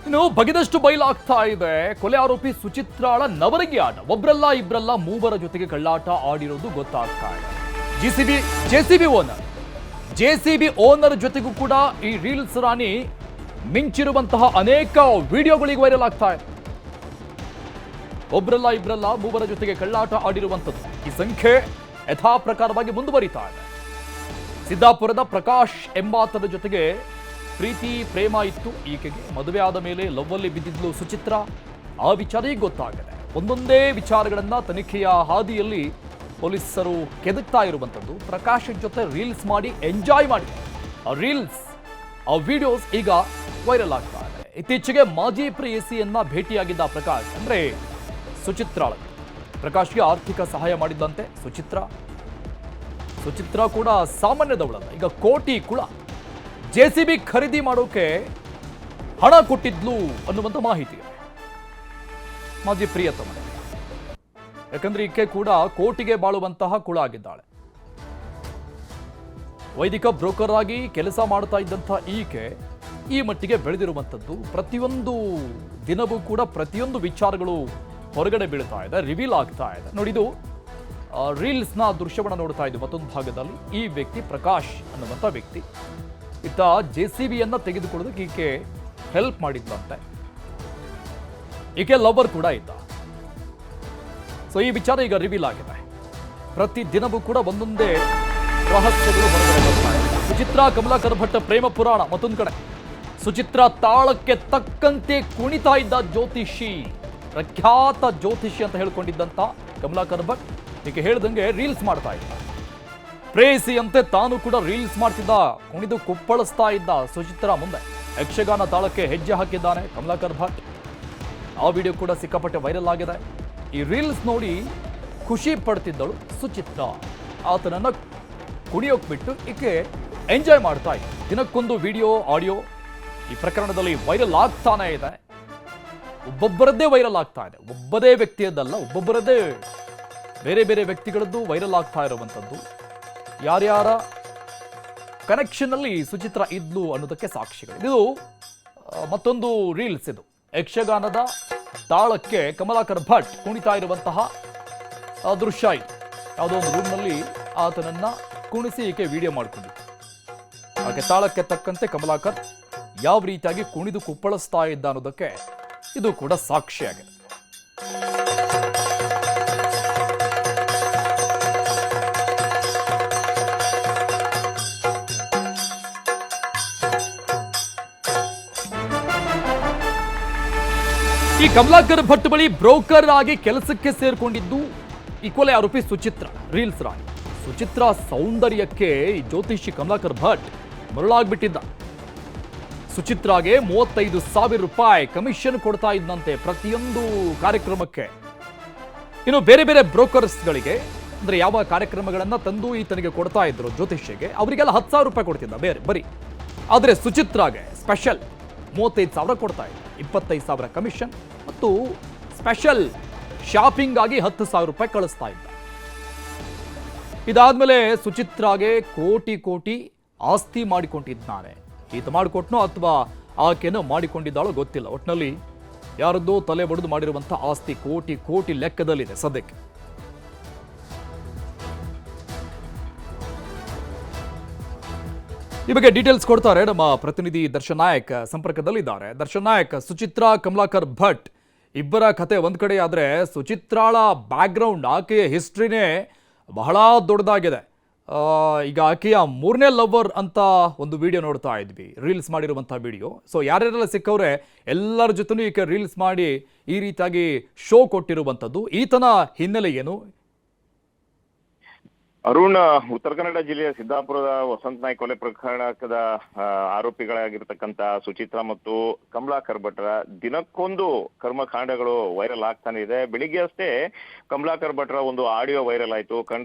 ಇನ್ನು ಬಗೆದಷ್ಟು ಬಯಲಾಗ್ತಾ ಇದೆ. ಕೊಲೆ ಆರೋಪಿ ಸುಚಿತ್ರಾಳ ನವರಗಿ ಆಟ. ಒಬ್ರಲ್ಲ ಇಬ್ರಲ್ಲ ಮೂವರ ಜೊತೆಗೆ ಕಳ್ಳಾಟ ಆಡಿರೋದು ಗೊತ್ತಾಗ್ತಾ ಇದೆ. ಜೆಸಿಬಿ ಓನರ್ ಜೊತೆಗೂ ಕೂಡ ಈ ರೀಲ್ಸ್ ರಾಣಿ ಮಿಂಚಿರುವಂತಹ ಅನೇಕ ವಿಡಿಯೋಗಳಿಗೆ ವೈರಲ್ ಆಗ್ತಾ ಇದೆ. ಒಬ್ರಲ್ಲ ಇಬ್ರಲ್ಲ ಮೂವರ ಜೊತೆಗೆ ಕಳ್ಳಾಟ ಆಡಿರುವಂಥದ್ದು. ಈ ಸಂಖ್ಯೆ ಯಥಾ ಪ್ರಕಾರವಾಗಿ ಮುಂದುವರಿತಾ ಇದೆ. ಸಿದ್ದಾಪುರದ ಪ್ರಕಾಶ್ ಎಂಬಾತನ ಜೊತೆಗೆ ಪ್ರೀತಿ ಪ್ರೇಮ ಇತ್ತು. ಈಕೆಗೆ ಮದುವೆ ಆದ ಮೇಲೆ ಲವ್ ಅಲ್ಲಿ ಬಿದ್ದಿದ್ಲು ಸುಚಿತ್ರಾ. ಆ ವಿಚಾರ ಈಗ ಗೊತ್ತಾಗಿದೆ. ಒಂದೊಂದೇ ವಿಚಾರಗಳನ್ನ ತನಿಖೆಯ ಹಾದಿಯಲ್ಲಿ ಪೊಲೀಸರು ಕೆದಕ್ತಾ ಇರುವಂಥದ್ದು. ಪ್ರಕಾಶ್ ಜೊತೆ ರೀಲ್ಸ್ ಮಾಡಿ ಎಂಜಾಯ್ ಮಾಡಿ ಆ ವಿಡಿಯೋಸ್ ಈಗ ವೈರಲ್ ಆಗ್ತಾ ಇದೆ. ಇತ್ತೀಚೆಗೆ ಮಾಜಿ ಪ್ರೇಯಸಿಯನ್ನ ಭೇಟಿಯಾಗಿದ್ದ ಪ್ರಕಾಶ್, ಅಂದ್ರೆ ಸುಚಿತ್ರಾಳ, ಪ್ರಕಾಶ್ಗೆ ಆರ್ಥಿಕ ಸಹಾಯ ಮಾಡಿದ್ದಂತೆ ಸುಚಿತ್ರಾ ಕೂಡ ಸಾಮಾನ್ಯದವಳಲ್ಲ. ಈಗ ಕೋಟಿ ಕುಳ ಜೆಸಿಬಿ ಖರೀದಿ ಮಾಡೋಕೆ ಹಣ ಕೊಟ್ಟಿದ್ಲು ಅನ್ನುವಂಥ ಮಾಹಿತಿ ಇದೆ ಮಾಜಿ ಪ್ರಿಯತಮ. ಯಾಕಂದ್ರೆ ಈಕೆ ಕೂಡ ಕೋಟಿಗೆ ಬಾಳುವಂತಹ ಕುಳ ಆಗಿದ್ದಾಳೆ. ವೈದಿಕ ಬ್ರೋಕರ್ ಆಗಿ ಕೆಲಸ ಮಾಡ್ತಾ ಇದ್ದಂತಹ ಈಕೆ ಈ ಮಟ್ಟಿಗೆ ಬೆಳೆದಿರುವಂಥದ್ದು. ಪ್ರತಿಯೊಂದು ದಿನವೂ ಕೂಡ ಪ್ರತಿಯೊಂದು ವಿಚಾರಗಳು ಹೊರಗಡೆ ಬೀಳ್ತಾ ಇದೆ, ರಿವೀಲ್ ಆಗ್ತಾ ಇದೆ. ನೋಡಿ, ಇದು ರೀಲ್ಸ್ನ ದೃಶ್ಯವನ್ನು ನೋಡ್ತಾ ಇದ್ದು. ಮತ್ತೊಂದು ಭಾಗದಲ್ಲಿ ಈ ವ್ಯಕ್ತಿ ಪ್ರಕಾಶ್ ಅನ್ನುವಂಥ ವ್ಯಕ್ತಿ ಇತ್ತ ಜೆಸಿಬಿಯನ್ನ ತೆಗೆದುಕೊಳ್ಳೋದಕ್ಕೆ ಈಕೆ ಹೆಲ್ಪ್ ಮಾಡಿದ್ದಂತೆ. ಈಕೆ ಲವರ್ ಕೂಡ ಇದ್ದ. ಸೊ ಈ ವಿಚಾರ ಈಗ ರಿವೀಲ್ ಆಗಿದೆ. ಪ್ರತಿ ದಿನವೂ ಕೂಡ ಒಂದೊಂದೇ ರಹಸ್ಯಗಳು ಹೊರಗಡೆ ಬರ್ತಾ ಇದೆ. ಸುಚಿತ್ರಾ ಕಮಲಾಕರ್ ಭಟ್ ಪ್ರೇಮ ಪುರಾಣ. ಮತ್ತೊಂದು ಕಡೆ ಸುಚಿತ್ರಾ ತಾಳಕ್ಕೆ ತಕ್ಕಂತೆ ಕುಣಿತಾ ಇದ್ದ ಜ್ಯೋತಿಷಿ, ಪ್ರಖ್ಯಾತ ಜ್ಯೋತಿಷಿ ಅಂತ ಹೇಳ್ಕೊಂಡಿದ್ದಂತ ಕಮಲಾಕರ್ ಭಟ್ ಈಕೆ ಹೇಳ್ದಂಗೆ ರೀಲ್ಸ್ ಮಾಡ್ತಾ ಇದ್ದ. ಪ್ರೇಯಸಿಯಂತೆ ತಾನು ಕೂಡ ರೀಲ್ಸ್ ಮಾಡ್ತಿದ್ದ, ಕುಣಿದು ಕುಪ್ಪಳಿಸ್ತಾ ಇದ್ದ ಸುಚಿತ್ರಾ ಮುಂದೆ. ಯಕ್ಷಗಾನ ತಾಳಕ್ಕೆ ಹೆಜ್ಜೆ ಹಾಕಿದ್ದಾನೆ ಕಮಲಾಕರ್ ಭಟ್. ಆ ವಿಡಿಯೋ ಕೂಡ ಸಿಕ್ಕಾಪಟ್ಟೆ ವೈರಲ್ ಆಗಿದೆ. ಈ ರೀಲ್ಸ್ ನೋಡಿ ಖುಷಿ ಪಡ್ತಿದ್ದಳು ಸುಚಿತ್ರಾ. ಆತನನ್ನ ಕುಣಿಯೋಕ್ ಬಿಟ್ಟು ಈಕೆ ಎಂಜಾಯ್ ಮಾಡ್ತಾ ಇದ್ದ. ದಿನಕ್ಕೊಂದು ವಿಡಿಯೋ ಆಡಿಯೋ ಈ ಪ್ರಕರಣದಲ್ಲಿ ವೈರಲ್ ಆಗ್ತಾನೆ ಇದೆ. ಒಬ್ಬೊಬ್ಬರದ್ದೇ ವೈರಲ್ ಆಗ್ತಾ ಇದೆ. ಒಬ್ಬದೇ ವ್ಯಕ್ತಿಯದ್ದಲ್ಲ, ಒಬ್ಬೊಬ್ಬರದ್ದೇ ಬೇರೆ ಬೇರೆ ವ್ಯಕ್ತಿಗಳದ್ದು ವೈರಲ್ ಆಗ್ತಾ ಇರುವಂಥದ್ದು. ಯಾರ್ಯಾರ ಕನೆಕ್ಷನ್ ಅಲ್ಲಿ ಸುಚಿತ್ರಾ ಇದ್ಲು ಅನ್ನೋದಕ್ಕೆ ಸಾಕ್ಷಿಗಳು. ಇದು ಮತ್ತೊಂದು ರೀಲ್ಸ್. ಇದು ಯಕ್ಷಗಾನದ ತಾಳಕ್ಕೆ ಕಮಲಾಕರ್ ಭಟ್ ಕುಣಿತಾ ಇರುವಂತಹ ದೃಶ್ಯ. ಇದು ಯಾವುದೋ ಒಂದು ರೂಮ್ನಲ್ಲಿ ಆತನನ್ನ ಕುಣಿಸಿ ಈಕೆ ವಿಡಿಯೋ ಮಾಡಿಕೊಂಡಿತ್ತು. ಹಾಗೆ ತಾಳಕ್ಕೆ ತಕ್ಕಂತೆ ಕಮಲಾಕರ್ ಯಾವ ರೀತಿಯಾಗಿ ಕುಣಿದು ಕುಪ್ಪಳಿಸ್ತಾ ಇದ್ದ ಅನ್ನೋದಕ್ಕೆ ಇದು ಕೂಡ ಸಾಕ್ಷಿಯಾಗಿದೆ. ಈ ಕಮಲಾಕರ್ ಭಟ್ ಬಳಿ ಬ್ರೋಕರ್ ಆಗಿ ಕೆಲಸಕ್ಕೆ ಸೇರ್ಕೊಂಡಿದ್ದು ಈ ಕೊಲೆ ಆರೋಪಿ ಸುಚಿತ್ರಾ, ರೀಲ್ಸ್ ರಾಣಿ. ಸುಚಿತ್ರಾ ಸೌಂದರ್ಯಕ್ಕೆ ಈ ಜ್ಯೋತಿಷಿ ಕಮಲಾಕರ್ ಭಟ್ ಮರಳಾಗ್ಬಿಟ್ಟಿದ್ದ. ಸುಚಿತ್ರಾಗೆ 35,000 ರೂಪಾಯಿ ಕಮಿಷನ್ ಕೊಡ್ತಾ ಇದ್ದಂತೆ ಪ್ರತಿಯೊಂದು ಕಾರ್ಯಕ್ರಮಕ್ಕೆ. ಇನ್ನು ಬೇರೆ ಬೇರೆ ಬ್ರೋಕರ್ಸ್ಗಳಿಗೆ, ಅಂದ್ರೆ ಯಾವ ಕಾರ್ಯಕ್ರಮಗಳನ್ನ ತಂದು ಈತನಿಗೆ ಕೊಡ್ತಾ ಇದ್ರು ಜ್ಯೋತಿಷಿಗೆ, ಅವರಿಗೆಲ್ಲ 10,000 ರೂಪಾಯಿ ಕೊಡ್ತಿದ್ದ ಬರೀ. ಆದರೆ ಸುಚಿತ್ರಾಗೆ ಸ್ಪೆಷಲ್ 35,000 ಕೊಡ್ತಾ ಇದ್ದ. 25,000 ಕಮಿಷನ್ ಮತ್ತು ಸ್ಪೆಷಲ್ ಶಾಪಿಂಗ್ ಆಗಿ 10,000 ರೂಪಾಯಿ ಕಳಿಸ್ತಾ ಇದ್ದ. ಇದಾದ್ಮೇಲೆ ಸುಚಿತ್ರಾಗೆ ಕೋಟಿ ಆಸ್ತಿ ಮಾಡಿಕೊಂಡಿದ್ದಾನೆ. ಈತ ಮಾಡಿಕೊಟ್ನೋ ಅಥವಾ ಆಕೆನೋ ಮಾಡಿಕೊಂಡಿದ್ದಾಳೋ ಗೊತ್ತಿಲ್ಲ. ಒಟ್ಟಿನಲ್ಲಿ ಯಾರದ್ದೋ ತಲೆ ಬಡಿದು ಮಾಡಿರುವಂತಹ ಆಸ್ತಿ ಕೋಟಿ ಲೆಕ್ಕದಲ್ಲಿದೆ ಸದ್ಯಕ್ಕೆ. ಈ ಬಗ್ಗೆ ಡೀಟೇಲ್ಸ್ ಕೊಡ್ತಾರೆ ನಮ್ಮ ಪ್ರತಿನಿಧಿ ದರ್ಶನ್ ನಾಯಕ್ ಸಂಪರ್ಕದಲ್ಲಿದ್ದಾರೆ. ದರ್ಶನ್ ನಾಯಕ್, ಸುಚಿತ್ರಾ ಕಮಲಾಕರ್ ಭಟ್ ಇಬ್ಬರ ಕತೆ ಒಂದ್ ಕಡೆ ಆದ್ರೆ ಸುಚಿತ್ರಾಳ ಬ್ಯಾಕ್ಗ್ರೌಂಡ್, ಆಕೆಯ ಹಿಸ್ಟ್ರಿನೇ ಬಹಳ ದೊಡ್ಡದಾಗಿದೆ. ಈಗ ಆಕೆಯ 3ನೇ ಲವರ್ ಅಂತ ಒಂದು ವಿಡಿಯೋ ನೋಡ್ತಾ ಇದ್ವಿ, ರೀಲ್ಸ್ ಮಾಡಿರುವಂತಹ ವಿಡಿಯೋ. ಸೊ ಯಾರ್ಯಾರೆಲ್ಲ ಸಿಕ್ಕವ್ರೆ ಎಲ್ಲರ ಜೊತೆನೂ ಈಕೆ ರೀಲ್ಸ್ ಮಾಡಿ ಈ ರೀತಿಯಾಗಿ ಶೋ ಕೊಟ್ಟಿರುವಂಥದ್ದು. ಈತನ ಹಿನ್ನೆಲೆ ಏನು? ಅರುಣ್, ಉತ್ತರ ಕನ್ನಡ ಜಿಲ್ಲೆಯ ಸಿದ್ದಾಪುರದ ವಸಂತ ನಾಯ್ಕ ಕೊಲೆ ಪ್ರಕರಣದ ಆರೋಪಿಗಳಾಗಿರ್ತಕ್ಕಂಥ ಸುಚಿತ್ರಾ ಮತ್ತು ಕಮಲಾಕರ್ ಭಟ್ರ ದಿನಕ್ಕೊಂದು ಕರ್ಮಕಾಂಡಗಳು ವೈರಲ್ ಆಗ್ತಾನೆ ಇದೆ. ಬೆಳಿಗ್ಗೆ ಅಷ್ಟೇ ಕಮಲಾಕರ್ ಭಟ್ರ ಒಂದು ಆಡಿಯೋ ವೈರಲ್ ಆಯ್ತು.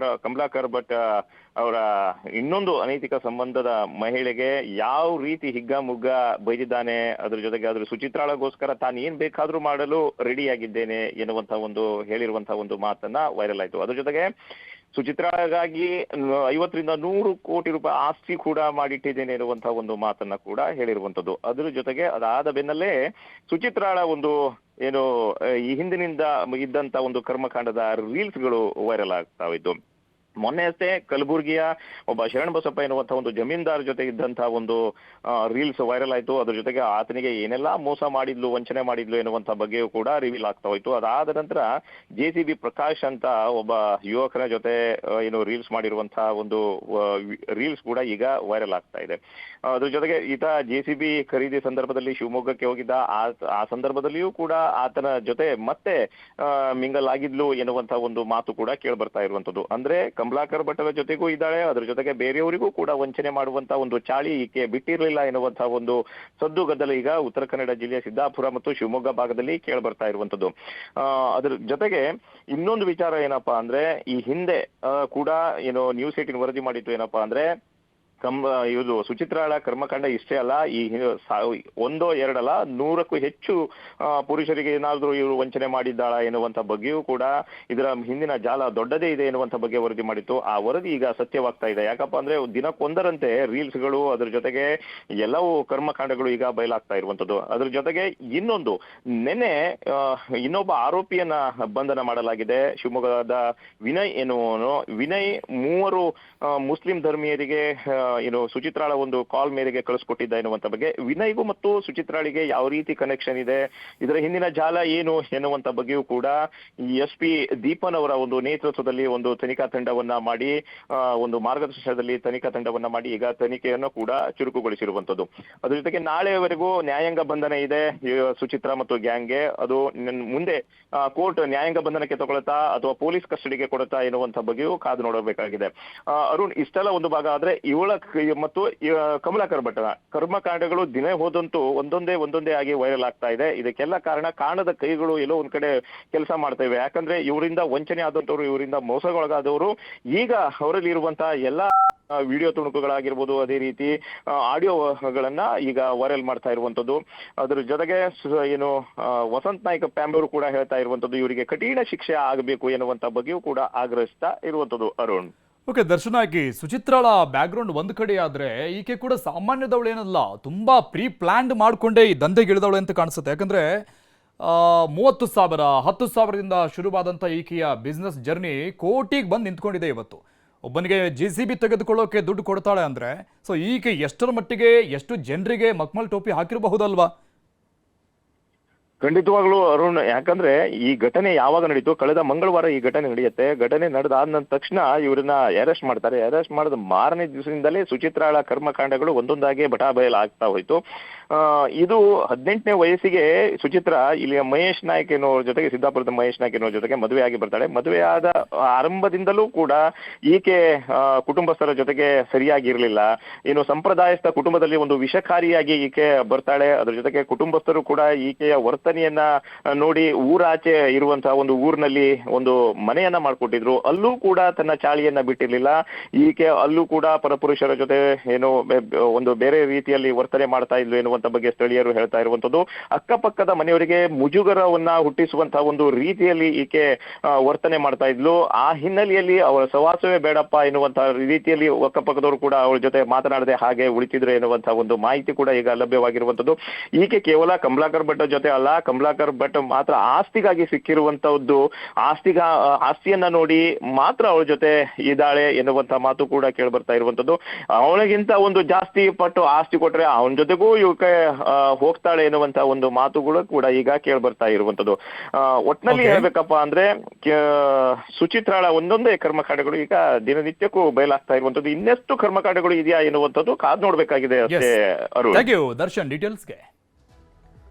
ಕಮಲಾಕರ್ ಭಟ್ ಅವರ ಇನ್ನೊಂದು ಅನೈತಿಕ ಸಂಬಂಧದ ಮಹಿಳೆಗೆ ಯಾವ ರೀತಿ ಹಿಗ್ಗಾಮುಗ್ಗ ಬೈದಿದ್ದಾನೆ, ಅದ್ರ ಜೊತೆಗೆ ಸುಚಿತ್ರಾಳಗೋಸ್ಕರ ತಾನು ಏನ್ ಬೇಕಾದ್ರೂ ಮಾಡಲು ರೆಡಿ ಆಗಿದ್ದೇನೆ ಎನ್ನುವಂತಹ ಒಂದು ಹೇಳಿರುವಂತಹ ಒಂದು ಮಾತನ್ನ ವೈರಲ್ ಆಯ್ತು. ಅದ್ರ ಜೊತೆಗೆ ಸುಚಿತ್ರಾಗಾಗಿ 50-100 ಕೋಟಿ ರೂಪಾಯಿ ಆಸ್ತಿ ಕೂಡ ಮಾಡಿಟ್ಟಿದ್ದೇನೆ ಎನ್ನುವಂತಹ ಒಂದು ಮಾತನ್ನ ಕೂಡ ಹೇಳಿರುವಂತದ್ದು. ಅದ್ರ ಜೊತೆಗೆ ಅದಾದ ಬೆನ್ನಲ್ಲೇ ಸುಚಿತ್ರಾಳ ಒಂದು ಏನು ಈ ಹಿಂದಿನಿಂದ ಇದ್ದಂತ ಒಂದು ಕರ್ಮಕಾಂಡದ ರೀಲ್ಸ್ಗಳು ವೈರಲ್ ಆಗ್ತಾ ಇದ್ದು. ಮೊನ್ನೆ ಅಷ್ಟೇ ಕಲಬುರಗಿಯ ಒಬ್ಬ ಶರಣ್ ಬಸಪ್ಪ ಎನ್ನುವಂತಹ ಒಂದು ಜಮೀನ್ದಾರ್ ಜೊತೆ ಇದ್ದಂತಹ ಒಂದು ರೀಲ್ಸ್ ವೈರಲ್ ಆಯ್ತು. ಅದ್ರ ಜೊತೆಗೆ ಆತನಿಗೆ ಏನೆಲ್ಲಾ ಮೋಸ ಮಾಡಿದ್ಲು, ವಂಚನೆ ಮಾಡಿದ್ಲು ಎನ್ನುವಂತಹ ಬಗ್ಗೆಯೂ ಕೂಡ ರಿವೀಲ್ ಆಗ್ತಾ ಹೋಯ್ತು. ಅದಾದ ನಂತರ JCB ಪ್ರಕಾಶ್ ಅಂತ ಒಬ್ಬ ಯುವಕರ ಜೊತೆ ಏನು ರೀಲ್ಸ್ ಮಾಡಿರುವಂತಹ ಒಂದು ರೀಲ್ಸ್ ಕೂಡ ಈಗ ವೈರಲ್ ಆಗ್ತಾ ಇದೆ. ಅದ್ರ ಜೊತೆಗೆ ಈತ JCB ಖರೀದಿ ಸಂದರ್ಭದಲ್ಲಿ ಶಿವಮೊಗ್ಗಕ್ಕೆ ಹೋಗಿದ್ದ. ಆ ಸಂದರ್ಭದಲ್ಲಿಯೂ ಕೂಡ ಆತನ ಜೊತೆ ಮತ್ತೆ ಮಿಂಗಲ್ ಆಗಿದ್ಲು ಎನ್ನುವಂತಹ ಒಂದು ಮಾತು ಕೂಡ ಕೇಳ್ಬರ್ತಾ ಇರುವಂತದ್ದು. ಅಂದ್ರೆ ಕಮಲಾಕರ್ ಭಟ್ಟರ ಜೊತೆಗೂ ಇದ್ದಾಳೆ, ಅದ್ರ ಜೊತೆಗೆ ಬೇರೆಯವರಿಗೂ ಕೂಡ ವಂಚನೆ ಮಾಡುವಂತಹ ಒಂದು ಚಾಳಿ ಈಕೆ ಬಿಟ್ಟಿರಲಿಲ್ಲ ಎನ್ನುವಂತಹ ಒಂದು ಸದ್ದು ಗದ್ದಲ ಈಗ ಉತ್ತರ ಕನ್ನಡ ಜಿಲ್ಲೆಯ ಸಿದ್ದಾಪುರ ಮತ್ತು ಶಿವಮೊಗ್ಗ ಭಾಗದಲ್ಲಿ ಕೇಳ್ಬರ್ತಾ ಇರುವಂತದ್ದು. ಅದ್ರ ಜೊತೆಗೆ ಇನ್ನೊಂದು ವಿಚಾರ ಏನಪ್ಪಾ ಅಂದ್ರೆ, ಈ ಹಿಂದೆ ಕೂಡ ಏನು ನ್ಯೂಸ್ 18 ವರದಿ ಮಾಡಿತ್ತು ಏನಪ್ಪಾ ಅಂದ್ರೆ, ಇದು ಸುಚಿತ್ರಾಳ ಕರ್ಮಕಾಂಡ ಇಷ್ಟೇ ಅಲ್ಲ, ಈ 1-2 100ಕ್ಕೂ ಹೆಚ್ಚು ಪುರುಷರಿಗೆ ಏನಾದ್ರೂ ಇವರು ವಂಚನೆ ಮಾಡಿದ್ದಾಳ ಎನ್ನುವಂತ ಬಗ್ಗೆಯೂ ಕೂಡ ಇದರ ಹಿಂದಿನ ಜಾಲ ದೊಡ್ಡದೇ ಇದೆ ಎನ್ನುವಂತ ಬಗ್ಗೆ ವರದಿ ಮಾಡಿತ್ತು. ಆ ವರದಿ ಈಗ ಸತ್ಯವಾಗ್ತಾ ಇದೆ. ಯಾಕಪ್ಪ ಅಂದ್ರೆ ದಿನಕ್ಕೊಂದರಂತೆ ರೀಲ್ಸ್ಗಳು, ಅದ್ರ ಜೊತೆಗೆ ಎಲ್ಲವೂ ಕರ್ಮಕಾಂಡಗಳು ಈಗ ಬಯಲಾಗ್ತಾ ಇರುವಂತದ್ದು. ಅದ್ರ ಜೊತೆಗೆ ಇನ್ನೊಂದು ನೆನ್ನೆ ಇನ್ನೊಬ್ಬ ಆರೋಪಿಯನ್ನ ಬಂಧನ ಮಾಡಲಾಗಿದೆ. ಶಿವಮೊಗ್ಗದ ವಿನಯ್ ಎನ್ನುವನು. ವಿನಯ್ 3 ಮುಸ್ಲಿಂ ಧರ್ಮೀಯರಿಗೆ ಏನು ಸುಚಿತ್ರಾಳ ಒಂದು ಕಾಲ್ ಮೇರೆಗೆ ಕಳಿಸ್ಕೊಟ್ಟಿದ್ದ ಎನ್ನುವಂತ ಬಗ್ಗೆ, ವಿನಯ್ಗೂ ಮತ್ತು ಸುಚಿತ್ರಾಳಿಗೆ ಯಾವ ರೀತಿ ಕನೆಕ್ಷನ್ ಇದೆ, ಇದರ ಹಿಂದಿನ ಜಾಲ ಏನು ಎನ್ನುವಂತ ಬಗ್ಗೆಯೂ ಕೂಡ SP ದೀಪನ್ ಅವರ ಒಂದು ನೇತೃತ್ವದಲ್ಲಿ ಒಂದು ತನಿಖಾ ತಂಡವನ್ನ ಮಾಡಿ, ಒಂದು ಮಾರ್ಗದರ್ಶನದಲ್ಲಿ ತನಿಖಾ ತಂಡವನ್ನ ಮಾಡಿ ಈಗ ತನಿಖೆಯನ್ನು ಕೂಡ ಚುರುಕುಗೊಳಿಸಿರುವಂತದ್ದು. ಅದ್ರ ಜೊತೆಗೆ ನಾಳೆವರೆಗೂ ನ್ಯಾಯಾಂಗ ಬಂಧನ ಇದೆ ಸುಚಿತ್ರಾ ಮತ್ತು ಗ್ಯಾಂಗ್ಗೆ. ಅದು ಮುಂದೆ ಕೋರ್ಟ್ ನ್ಯಾಯಾಂಗ ಬಂಧನಕ್ಕೆ ತಗೊಳ್ತಾ ಅಥವಾ ಪೊಲೀಸ್ ಕಸ್ಟಡಿಗೆ ಕೊಡುತ್ತಾ ಎನ್ನುವಂತ ಬಗ್ಗೆಯೂ ಕಾದು ನೋಡಬೇಕಾಗಿದೆ. ಅರುಣ್, ಇಷ್ಟೆಲ್ಲ ಒಂದು ಭಾಗ ಆದ್ರೆ ಇವಳ ಮತ್ತು ಕಮಲಾಕರ್ ಭಟ್ಟರ ಕರ್ಮಕಾಂಡಗಳು ದಿನ ಹೋದಂತೂ ಒಂದೊಂದೇ ಆಗಿ ವೈರಲ್ ಆಗ್ತಾ ಇದೆ. ಇದಕ್ಕೆಲ್ಲ ಕಾರಣ ಕಾಣದ ಕೈಗಳು ಎಲ್ಲೋ ಒಂದ್ ಕಡೆ ಕೆಲಸ ಮಾಡ್ತಾ ಇವೆ. ಯಾಕಂದ್ರೆ ಇವರಿಂದ ವಂಚನೆ ಆದಂತವ್ರು, ಇವರಿಂದ ಮೋಸಗೊಳಗಾದವರು ಈಗ ಅವರಲ್ಲಿ ಇರುವಂತಹ ಎಲ್ಲಾ ವಿಡಿಯೋ ತುಣುಕುಗಳಾಗಿರ್ಬೋದು, ಅದೇ ರೀತಿ ಆಡಿಯೋಗಳನ್ನ ಈಗ ವೈರಲ್ ಮಾಡ್ತಾ ಇರುವಂತದ್ದು. ಅದ್ರ ಜೊತೆಗೆ ಏನು ವಸಂತ್ ನಾಯ್ಕ ಪ್ಯಾಂಬರು ಕೂಡ ಹೇಳ್ತಾ ಇರುವಂತದ್ದು, ಇವರಿಗೆ ಕಠಿಣ ಶಿಕ್ಷೆ ಆಗಬೇಕು ಎನ್ನುವಂತ ಬಗ್ಗೆಯೂ ಕೂಡ ಆಗ್ರಹಿಸ್ತಾ ಇರುವಂತದ್ದು. ಅರುಣ್, ಓಕೆ ದರ್ಶನ್, ಆಗಿ ಸುಚಿತ್ರಾಳ ಬ್ಯಾಕ್ಗ್ರೌಂಡ್ ಒಂದು ಕಡೆ ಆದ್ರೆ ಈಕೆ ಕೂಡ ಸಾಮಾನ್ಯದವಳು ಏನಲ್ಲ, ತುಂಬಾ ಪ್ರೀ ಪ್ಲಾನ್ಡ್ ಮಾಡ್ಕೊಂಡೇ ಈ ದಂಧೆಗಿಳಿದವಳು ಅಂತ ಕಾಣಿಸುತ್ತೆ. ಯಾಕಂದ್ರೆ 30,000 10,000ದಿಂದ ಶುರುವಾದಂಥ ಈಕೆಯ ಬಿಸ್ನೆಸ್ ಜರ್ನಿ ಕೋಟಿಗೆ ಬಂದು ನಿಂತ್ಕೊಂಡಿದೆ ಇವತ್ತು. ಒಬ್ಬನಿಗೆ JCB ತೆಗೆದುಕೊಳ್ಳೋಕೆ ದುಡ್ಡು ಕೊಡ್ತಾಳೆ ಅಂದ್ರೆ, ಸೊ ಈಕೆ ಎಷ್ಟರ ಮಟ್ಟಿಗೆ ಎಷ್ಟು ಜನರಿಗೆ ಮಕ್ಮಲ್ ಟೋಪಿ ಹಾಕಿರಬಹುದಲ್ವಾ? ಖಂಡಿತವಾಗ್ಲೂ ಅರುಣ್, ಯಾಕಂದ್ರೆ ಈ ಘಟನೆ ಯಾವಾಗ ನಡೀತು, ಕಳೆದ ಮಂಗಳವಾರ ಈ ಘಟನೆ ನಡೆಯುತ್ತೆ. ಘಟನೆ ನಡೆದಾದ ತಕ್ಷಣ ಇವರನ್ನ ಅರೆಸ್ಟ್ ಮಾಡ್ತಾರೆ. ಅರೆಸ್ಟ್ ಮಾಡಿದ ಮಾರನೇ ದಿವಸದಿಂದಲೇ ಸುಚಿತ್ರಾಳ ಕರ್ಮಕಾಂಡಗಳು ಒಂದೊಂದಾಗಿ ಬಟಾಬಯಲ್ ಆಗ್ತಾ ಹೋಯ್ತು. ಇದು 18ನೇ ವಯಸ್ಸಿಗೆ ಸುಚಿತ್ರಾ ಇಲ್ಲಿಯ ಮಹೇಶ್ ನಾಯ್ಕ ಎನ್ನುವ ಜೊತೆಗೆ, ಸಿದ್ದಾಪುರದ ಮಹೇಶ್ ನಾಯ್ಕ ಎನ್ನುವ ಜೊತೆಗೆ ಮದುವೆ ಆಗಿ ಬರ್ತಾಳೆ. ಮದುವೆಯಾದ ಆರಂಭದಿಂದಲೂ ಕೂಡ ಈಕೆ ಕುಟುಂಬಸ್ಥರ ಜೊತೆಗೆ ಸರಿಯಾಗಿರ್ಲಿಲ್ಲ. ಏನು ಸಂಪ್ರದಾಯಸ್ಥ ಕುಟುಂಬದಲ್ಲಿ ಒಂದು ವಿಷಕಾರಿಯಾಗಿ ಈಕೆ ಬರ್ತಾಳೆ. ಅದ್ರ ಜೊತೆಗೆ ಕುಟುಂಬಸ್ಥರು ಕೂಡ ಈಕೆಯ ವರ್ತನೆಯನ್ನ ನೋಡಿ ಊರಾಚೆ ಇರುವಂತಹ ಒಂದು ಊರಿನಲ್ಲಿ ಒಂದು ಮನೆಯನ್ನ ಮಾಡ್ಕೊಟ್ಟಿದ್ರು. ಅಲ್ಲೂ ಕೂಡ ತನ್ನ ಚಾಳಿಯನ್ನ ಬಿಟ್ಟಿರ್ಲಿಲ್ಲ. ಈಕೆ ಅಲ್ಲೂ ಕೂಡ ಪರಪುರುಷರ ಜೊತೆ ಏನೋ ಒಂದು ಬೇರೆ ರೀತಿಯಲ್ಲಿ ವರ್ತನೆ ಮಾಡ್ತಾ ಇದ್ಲು ಎನ್ನುವಂತ ಬಗ್ಗೆ ಸ್ಥಳೀಯರು ಹೇಳ್ತಾ ಇರುವಂತದ್ದು. ಅಕ್ಕಪಕ್ಕದ ಮನೆಯವರಿಗೆ ಮುಜುಗರವನ್ನ ಹುಟ್ಟಿಸುವಂತಹ ಒಂದು ರೀತಿಯಲ್ಲಿ ಈಕೆ ವರ್ತನೆ ಮಾಡ್ತಾ ಇದ್ಲು. ಆ ಹಿನ್ನೆಲೆಯಲ್ಲಿ ಅವಳ ಸವಾಸವೇ ಬೇಡಪ್ಪ ಎನ್ನುವಂತಹ ರೀತಿಯಲ್ಲಿ ಅಕ್ಕಪಕ್ಕದವರು ಕೂಡ ಅವಳ ಜೊತೆ ಮಾತನಾಡದೆ ಹಾಗೆ ಉಳಿತಿದ್ರು ಎನ್ನುವಂತಹ ಒಂದು ಮಾಹಿತಿ ಕೂಡ ಈಗ ಲಭ್ಯವಾಗಿರುವಂತದ್ದು. ಈಕೆ ಕೇವಲ ಕಮಲಾಕರ್ ಭಟ್ ಜೊತೆ ಅಲ್ಲ, ಕಮಲಾಕರ್ ಭಟ್ ಮಾತ್ರ ಆಸ್ತಿಗಾಗಿ ಸಿಕ್ಕಿರುವಂತಹದ್ದು, ಆಸ್ತಿಯನ್ನ ನೋಡಿ ಮಾತ್ರ ಅವಳ ಜೊತೆ ಇದ್ದಾಳೆ ಎನ್ನುವಂತಹ ಮಾತು ಕೂಡ ಕೇಳಿ ಬರ್ತಾ ಇರುವಂತದ್ದು. ಅವಳಿಗಿಂತ ಒಂದು ಜಾಸ್ತಿ ಪಟ್ಟು ಆಸ್ತಿ ಕೊಟ್ರೆ ಅವನ ಜೊತೆಗೂ ಇವಕ್ಕೆ ಹೋಗ್ತಾಳೆ ಎನ್ನುವಂತ ಒಂದು ಮಾತುಗಳು ಕೂಡ ಈಗ ಕೇಳಿ ಬರ್ತಾ ಇರುವಂತದ್ದು. ಒಟ್ನಲ್ಲಿ ಹೇಳ್ಬೇಕಪ್ಪ ಅಂದ್ರೆ ಸುಚಿತ್ರಾಳ ಒಂದೊಂದೇ ಕರ್ಮಕಾಂಡಗಳು ಈಗ ದಿನನಿತ್ಯಕ್ಕೂ ಬಯಲಾಗ್ತಾ ಇರುವಂತದ್ದು. ಇನ್ನೆಷ್ಟು ಕರ್ಮಕಾಂಡಗಳು ಇದೆಯಾ ಎನ್ನುವಂಥದ್ದು ಕಾದ್ ನೋಡ್ಬೇಕಾಗಿದೆ ಅಷ್ಟೇ. ಅರುಣ್, ದರ್ಶನ್ ಡೀಟೇಲ್ಸ್ಗೆ